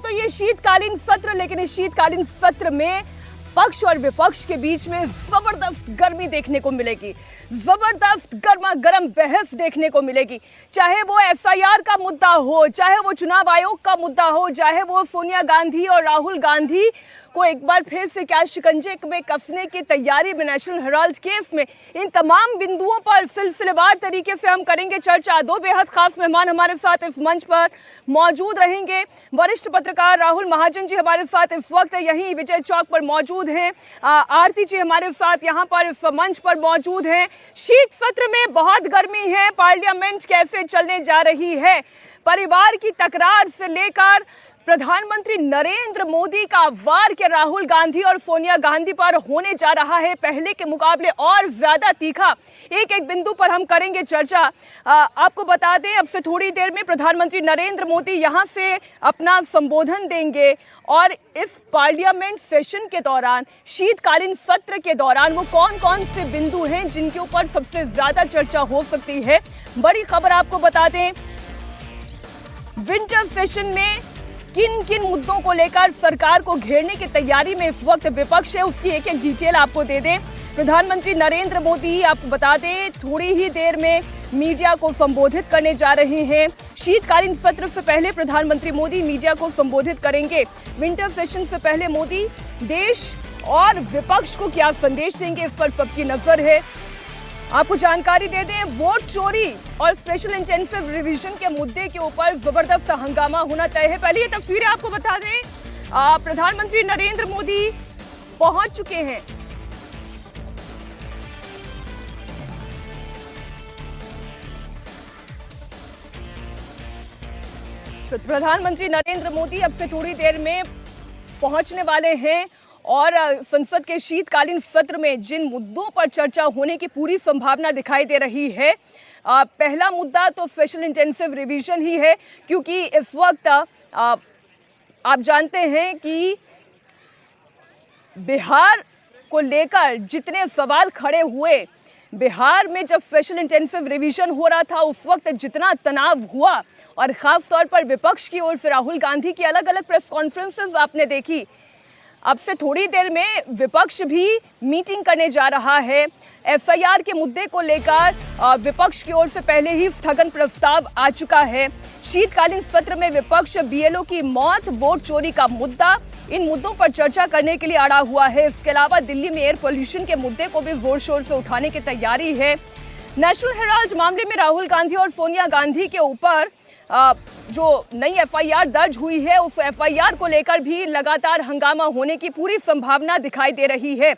तो ये शीतकालीन सत्र, लेकिन इस शीतकालीन सत्र में पक्ष और विपक्ष के बीच में जबरदस्त गर्मी देखने को मिलेगी, जबरदस्त गर्मा गर्म बहस देखने को मिलेगी। चाहे वो एफआईआर का मुद्दा हो, चाहे वो चुनाव आयोग का मुद्दा हो, चाहे वो सोनिया गांधी और राहुल गांधी को एक बार फिर से क्या शिकंजे में कसने की तैयारी में नेशनल हेराल्ड केस में, इन तमाम बिंदुओं पर सिलसिलेवार तरीके से हम करेंगे चर्चा। दो बेहद खास मेहमान हमारे साथ इस मंच पर मौजूद रहेंगे। वरिष्ठ पत्रकार राहुल महाजन जी हमारे साथ इस वक्त यहीं विजय चौक पर मौजूद हैं। आरती जी हमारे साथ यहाँ पर इस मंच पर मौजूद हैं। शीत सत्र में बहुत गर्मी है, पार्लियामेंट कैसे चलने जा रही है, परिवार की तकरार से लेकर प्रधानमंत्री नरेंद्र मोदी का वार के राहुल गांधी और सोनिया गांधी पर होने जा रहा है पहले के मुकाबले और ज्यादा तीखा। एक एक बिंदु पर हम करेंगे चर्चा। आपको बता दें, अब से थोड़ी देर में प्रधानमंत्री नरेंद्र मोदी यहां से अपना संबोधन देंगे और इस पार्लियामेंट सेशन के दौरान, शीतकालीन सत्र के दौरान वो कौन कौन से बिंदु हैं जिनके ऊपर सबसे ज्यादा चर्चा हो सकती है। बड़ी खबर आपको बता दें, विंटर सेशन में किन किन मुद्दों को लेकर सरकार को घेरने की तैयारी में इस वक्त विपक्ष है, उसकी एक एक डिटेल आपको दे दें। प्रधानमंत्री नरेंद्र मोदी, आपको बता दें, थोड़ी ही देर में मीडिया को संबोधित करने जा रहे हैं। शीतकालीन सत्र से पहले प्रधानमंत्री मोदी मीडिया को संबोधित करेंगे। विंटर सेशन से पहले मोदी देश और विपक्ष को क्या संदेश देंगे, इस पर सबकी नजर है। आपको जानकारी दे दें, वोट चोरी और स्पेशल इंटेंसिव रिवीजन के मुद्दे के ऊपर जबरदस्त हंगामा होना तय है। पहले ये तस्वीरें आपको बता दें, प्रधानमंत्री नरेंद्र मोदी पहुंच चुके हैं। प्रधानमंत्री नरेंद्र मोदी अब से थोड़ी देर में पहुंचने वाले हैं और संसद के शीतकालीन सत्र में जिन मुद्दों पर चर्चा होने की पूरी संभावना दिखाई दे रही है, पहला मुद्दा तो स्पेशल इंटेंसिव रिवीजन ही है, क्योंकि इस वक्त आप जानते हैं कि बिहार को लेकर जितने सवाल खड़े हुए, बिहार में जब स्पेशल इंटेंसिव रिवीजन हो रहा था उस वक्त जितना तनाव हुआ, और खास तौर पर विपक्ष की ओर से राहुल गांधी की अलग अलग प्रेस कॉन्फ्रेंसेस आपने देखी। अब से थोड़ी देर में विपक्ष भी मीटिंग करने जा रहा है। एफआईआर के मुद्दे को लेकर विपक्ष की ओर से पहले ही स्थगन प्रस्ताव आ चुका है। शीतकालीन सत्र में विपक्ष बीएलओ की मौत, वोट चोरी का मुद्दा, इन मुद्दों पर चर्चा करने के लिए अड़ा हुआ है। इसके अलावा दिल्ली में एयर पोल्यूशन के मुद्दे को भी जोर शोर से उठाने की तैयारी है। नेशनल हेराल्ड मामले में राहुल गांधी और सोनिया गांधी के ऊपर जो नई एफआईआर दर्ज हुई है, उस एफआईआर को लेकर भी लगातार हंगामा होने की पूरी संभावना दिखाई दे रही है।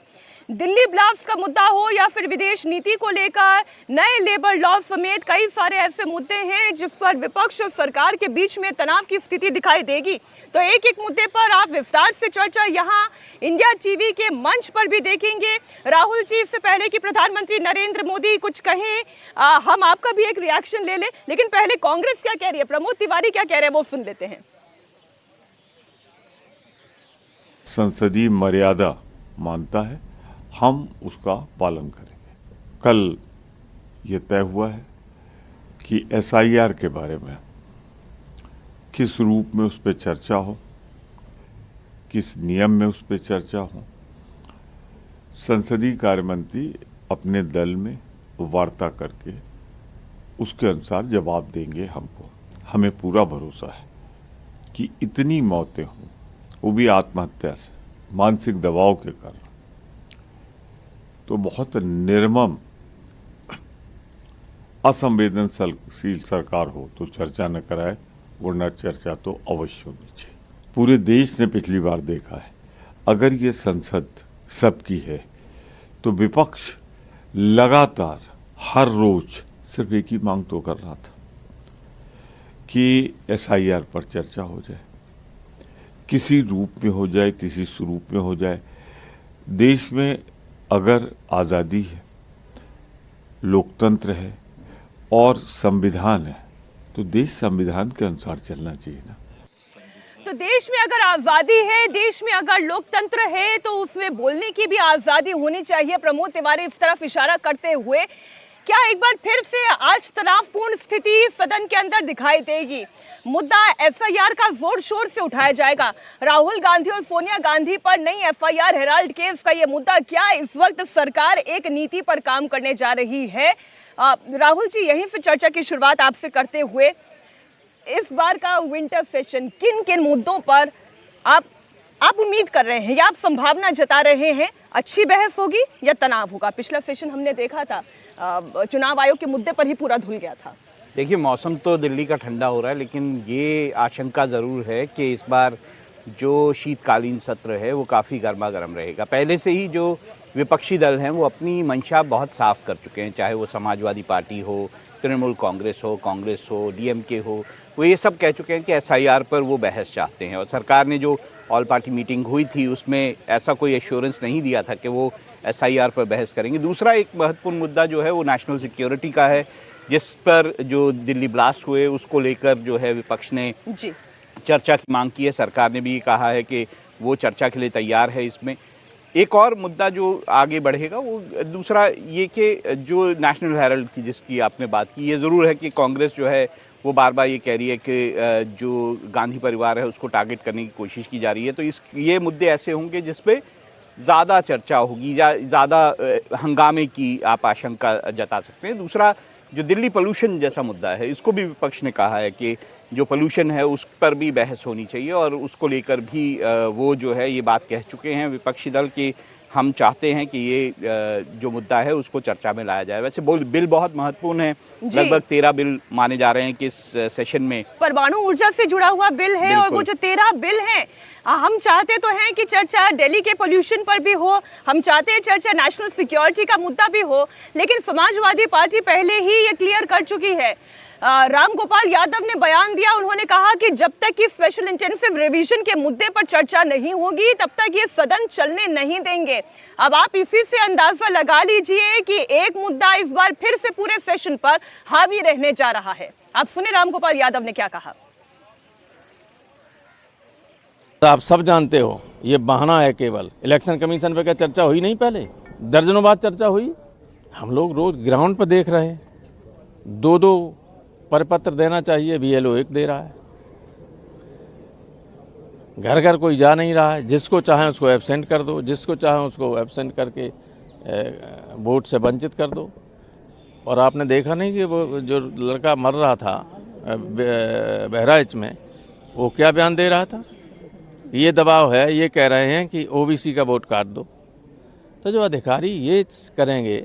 दिल्ली ब्लास्ट का मुद्दा हो या फिर विदेश नीति को लेकर नए लेबर लॉ समेत कई सारे ऐसे मुद्दे हैं जिस पर विपक्ष और सरकार के बीच में तनाव की स्थिति दिखाई देगी। तो एक एक मुद्दे पर आप विस्तार से चर्चा यहाँ इंडिया टीवी के मंच पर भी देखेंगे। राहुल जी, इससे पहले कि प्रधानमंत्री नरेंद्र मोदी कुछ कहें, हम आपका भी एक रिएक्शन ले लें, लेकिन पहले कांग्रेस क्या कह रही है, प्रमोद तिवारी क्या कह रहे हैं, वो सुन लेते हैं। संसदीय मर्यादा मानता है, हम उसका पालन करेंगे। कल ये तय हुआ है कि एसआईआर के बारे में किस रूप में उस पर चर्चा हो, किस नियम में उस पर चर्चा हो। संसदीय कार्य मंत्री अपने दल में वार्ता करके उसके अनुसार जवाब देंगे हमको। हमें पूरा भरोसा है कि इतनी मौतें हों, वो भी आत्महत्या से, मानसिक दबाव के कारण, तो बहुत निर्मम असंवेदनशील सरकार हो तो चर्चा न कराए, वरना चर्चा तो अवश्य होनी चाहिए। पूरे देश ने पिछली बार देखा है, अगर ये संसद सबकी है तो विपक्ष लगातार हर रोज सिर्फ एक ही मांग तो कर रहा था कि एसआईआर पर चर्चा हो जाए, किसी रूप में हो जाए, किसी स्वरूप में हो जाए। देश में अगर आज़ादी है, लोकतंत्र है और संविधान है, तो देश संविधान के अनुसार चलना चाहिए ना। तो देश में अगर आज़ादी है, देश में अगर लोकतंत्र है, तो उसमें बोलने की भी आज़ादी होनी चाहिए। प्रमोद तिवारी इस तरफ इशारा करते हुए क्या एक बार फिर से आज तनावपूर्ण स्थिति सदन के अंदर दिखाई देगी? मुद्दा एफआईआर का जोर शोर से उठाया जाएगा। राहुल गांधी और सोनिया गांधी पर नई एफआईआर हेराल्ड केस का ये मुद्दा क्या? इस वक्त सरकार एक नीति पर काम करने जा रही है। राहुल जी, यहीं से चर्चा की शुरुआत आपसे करते हुए, इस बार का विंटर सेशन किन किन मुद्दों पर आप उम्मीद कर रहे हैं या आप संभावना जता रहे हैं? अच्छी बहस होगी या तनाव होगा? पिछला सेशन हमने देखा था, चुनाव आयोग के मुद्दे पर ही पूरा धुल गया था। देखिए, मौसम तो दिल्ली का ठंडा हो रहा है, लेकिन ये आशंका ज़रूर है कि इस बार जो शीतकालीन सत्र है वो काफ़ी गर्मा गर्म रहेगा। पहले से ही जो विपक्षी दल हैं वो अपनी मंशा बहुत साफ कर चुके हैं, चाहे वो समाजवादी पार्टी हो, तृणमूल कांग्रेस हो, डीएमके हो, वो ये सब कह चुके हैं कि एसआईआर पर वो बहस चाहते हैं। और सरकार ने जो ऑल पार्टी मीटिंग हुई थी उसमें ऐसा कोई एश्योरेंस नहीं दिया था कि वो एसआईआर पर बहस करेंगे। दूसरा एक महत्वपूर्ण मुद्दा जो है वो नेशनल सिक्योरिटी का है, जिस पर जो दिल्ली ब्लास्ट हुए उसको लेकर जो है विपक्ष ने चर्चा की मांग की है। सरकार ने भी कहा है कि वो चर्चा के लिए तैयार है। इसमें एक और मुद्दा जो आगे बढ़ेगा वो दूसरा ये कि जो नेशनल हेराल्ड की जिसकी आपने बात की, ये ज़रूर है कि कांग्रेस जो है वो बार बार ये कह रही है कि जो गांधी परिवार है उसको टारगेट करने की कोशिश की जा रही है। तो ये मुद्दे ऐसे होंगे जिस पे ज़्यादा चर्चा होगी या ज़्यादा हंगामे की आप आशंका जता सकते हैं। दूसरा जो दिल्ली पोल्यूशन जैसा मुद्दा है, इसको भी विपक्ष ने कहा है कि जो पोल्यूशन है उस पर भी बहस होनी चाहिए, और उसको लेकर भी वो जो है ये बात कह चुके हैं विपक्षी दल कि हम चाहते हैं कि ये जो मुद्दा है उसको चर्चा में लाया जाए। वैसे बिल बहुत महत्वपूर्ण है, लगभग 13 बिल माने जा रहे हैं कि इस सेशन में परमाणु ऊर्जा से जुड़ा हुआ बिल है, और वो जो 13 बिल हैं, हम चाहते तो हैं कि चर्चा दिल्ली के पोल्यूशन पर भी हो, हम चाहते हैं चर्चा नेशनल सिक्योरिटी का मुद्दा भी हो, लेकिन समाजवादी पार्टी पहले ही ये क्लियर कर चुकी है। राम गोपाल यादव ने बयान दिया, उन्होंने कहा कि जब तक कि स्पेशल इंटेंसिव रिवीजन के मुद्दे पर चर्चा नहीं होगी तब तक ये सदन चलने नहीं देंगे। अब आप इसी से अंदाजा लगा लीजिए कि एक मुद्दा इस बार फिर से पूरे सेशन पर हावी रहने जा रहा है। आप सुने राम गोपाल यादव ने क्या कहा। आप सब जानते हो ये बहाना है, केवल इलेक्शन कमीशन पे क्या चर्चा हुई नहीं? पहले दर्जनों बार चर्चा हुई। हम लोग रोज ग्राउंड पर देख रहे हैं, 2-2 परिपत्र देना चाहिए, बीएलओ 1 दे रहा है। घर घर कोई जा नहीं रहा है, जिसको चाहे उसको एब्सेंट कर दो, जिसको चाहे उसको एब्सेंट करके वोट से वंचित कर दो। और आपने देखा नहीं कि वो जो लड़का मर रहा था बहराइच में, वो क्या बयान दे रहा था? ये दबाव है, ये कह रहे हैं कि ओबीसी का वोट काट दो। तो जो अधिकारी ये करेंगे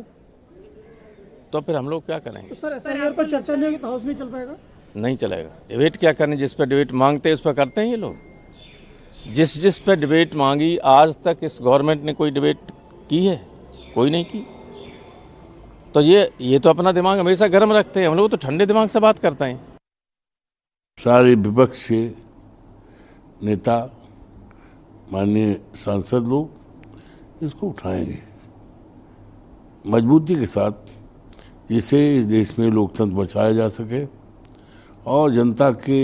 तो फिर हम लोग क्या करेंगे? तो सर एसआईआर पर चर्चा नहीं होगी तो हाउस नहीं चल पाएगा? नहीं चलेगा। डिबेट क्या करने, जिस पर डिबेट मांगते हैं उस पर करते हैं ये लोग। जिस पर डिबेट मांगी, आज तक इस गवर्नमेंट ने कोई डिबेट की है? कोई नहीं की। तो ये तो अपना दिमाग हमेशा गर्म रखते हैं, हम लोग तो ठंडे दिमाग से बात करते हैं। सारे विपक्ष के नेता, माननीय सांसद लोग इसको उठाएंगे मजबूती के साथ, जिससे इस देश में लोकतंत्र बचाया जा सके और जनता के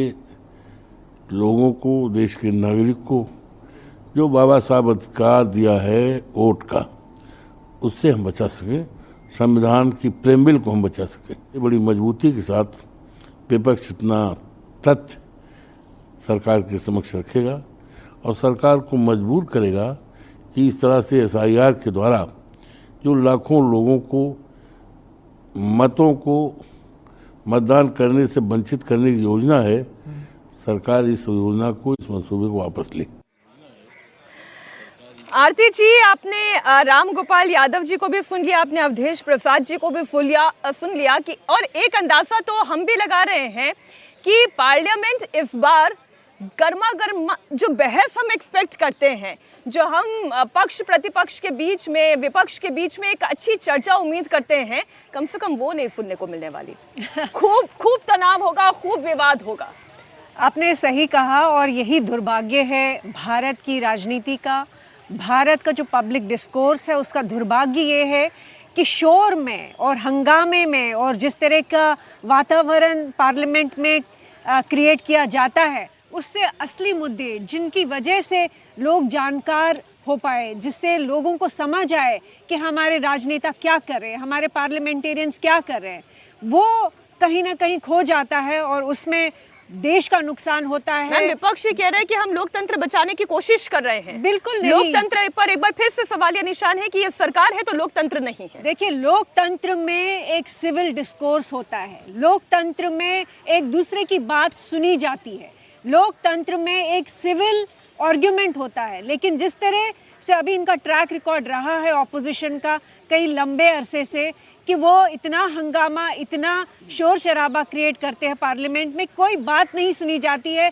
लोगों को, देश के नागरिक को जो बाबा साहब अधिकार दिया है वोट का, उससे हम बचा सकें, संविधान की प्रेमबिल को हम बचा सकें। ये बड़ी मजबूती के साथ विपक्ष इतना तथ्य सरकार के समक्ष रखेगा और सरकार को मजबूर करेगा कि इस तरह से एसआईआर के द्वारा जो लाखों लोगों को मतों को मतदान करने से वंचित करने की योजना है, सरकार इस योजना को, इस मंसूबे को वापस ले। आरती जी, आपने राम गोपाल यादव जी को भी सुन लिया, आपने अवधेश प्रसाद जी को भी सुन लिया कि, और एक अंदाजा तो हम भी लगा रहे हैं कि पार्लियामेंट इस बार गर्मा गर्म जो बहस हम एक्सपेक्ट करते हैं, जो हम पक्ष प्रतिपक्ष के बीच में, विपक्ष के बीच में एक अच्छी चर्चा उम्मीद करते हैं, कम से कम वो नहीं सुनने को मिलने वाली। खूब तनाव होगा, खूब विवाद होगा। आपने सही कहा, और यही दुर्भाग्य है भारत की राजनीति का, भारत का जो पब्लिक डिस्कोर्स है उसका दुर्भाग्य ये है कि शोर में और हंगामे में और जिस तरह का वातावरण पार्लियामेंट में क्रिएट किया जाता है, उससे असली मुद्दे जिनकी वजह से लोग जानकार हो पाए, जिससे लोगों को समझ आए कि हमारे राजनेता क्या कर रहे हैं, हमारे पार्लियामेंटेरियंस क्या कर रहे हैं, वो कहीं ना कहीं खो जाता है और उसमें देश का नुकसान होता है। मैम, विपक्ष ये कह रहा है कि हम लोकतंत्र बचाने की कोशिश कर रहे हैं। बिल्कुल नहीं। लोकतंत्र पर एक बार फिर से सवालिया निशान है कि ये सरकार है तो लोकतंत्र नहीं है। देखिए, लोकतंत्र में एक सिविल डिस्कोर्स होता है, लोकतंत्र में एक दूसरे की बात सुनी जाती है, लोकतंत्र में एक सिविल आर्ग्यूमेंट होता है। लेकिन जिस तरह से अभी इनका ट्रैक रिकॉर्ड रहा है ऑपोजिशन का कई लंबे अरसे से, कि वो इतना हंगामा, इतना शोर शराबा क्रिएट करते हैं पार्लियामेंट में, कोई बात नहीं सुनी जाती है,